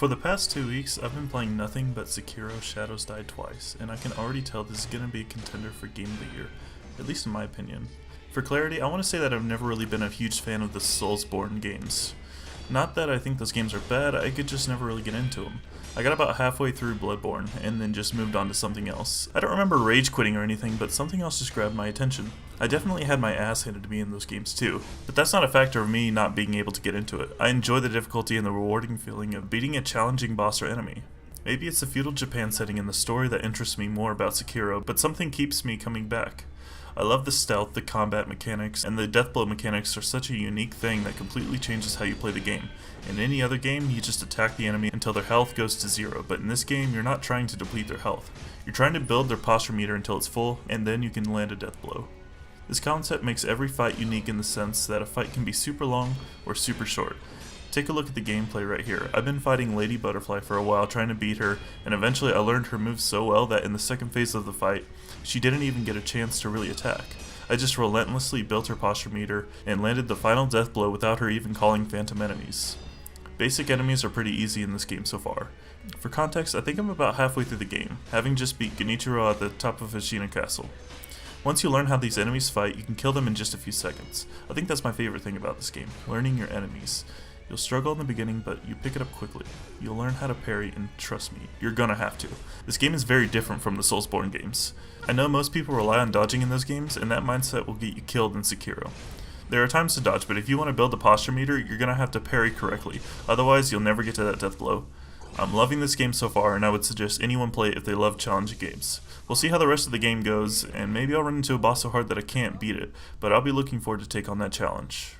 For the past 2 weeks, I've been playing nothing but Sekiro Shadows Die Twice, and I can already tell this is going to be a contender for Game of the Year, at least in my opinion. For clarity, I want to say that I've never really been a huge fan of the Soulsborne games. Not that I think those games are bad, I could just never really get into them. I got about halfway through Bloodborne, and then just moved on to something else. I don't remember rage quitting or anything, but something else just grabbed my attention. I definitely had my ass handed to me in those games too, but that's not a factor of me not being able to get into it. I enjoy the difficulty and the rewarding feeling of beating a challenging boss or enemy. Maybe it's the feudal Japan setting and the story that interests me more about Sekiro, but something keeps me coming back. I love the stealth, the combat mechanics, and the deathblow mechanics are such a unique thing that completely changes how you play the game. In any other game, you just attack the enemy until their health goes to 0, but in this game, you're not trying to deplete their health. You're trying to build their posture meter until it's full, and then you can land a death blow. This concept makes every fight unique in the sense that a fight can be super long or super short. Take a look at the gameplay right here. I've been fighting Lady Butterfly for a while trying to beat her, and eventually I learned her moves so well that in the second phase of the fight, she didn't even get a chance to really attack. I just relentlessly built her posture meter and landed the final death blow without her even calling phantom enemies. Basic enemies are pretty easy in this game so far. For context, I think I'm about halfway through the game, having just beat Genichiro at the top of Ashina Castle. Once you learn how these enemies fight, you can kill them in just a few seconds. I think that's my favorite thing about this game, learning your enemies. You'll struggle in the beginning, but you pick it up quickly. You'll learn how to parry, and trust me, you're gonna have to. This game is very different from the Soulsborne games. I know most people rely on dodging in those games, and that mindset will get you killed in Sekiro. There are times to dodge, but if you want to build a posture meter, you're gonna have to parry correctly, otherwise you'll never get to that death blow. I'm loving this game so far, and I would suggest anyone play it if they love challenging games. We'll see how the rest of the game goes, and maybe I'll run into a boss so hard that I can't beat it, but I'll be looking forward to take on that challenge.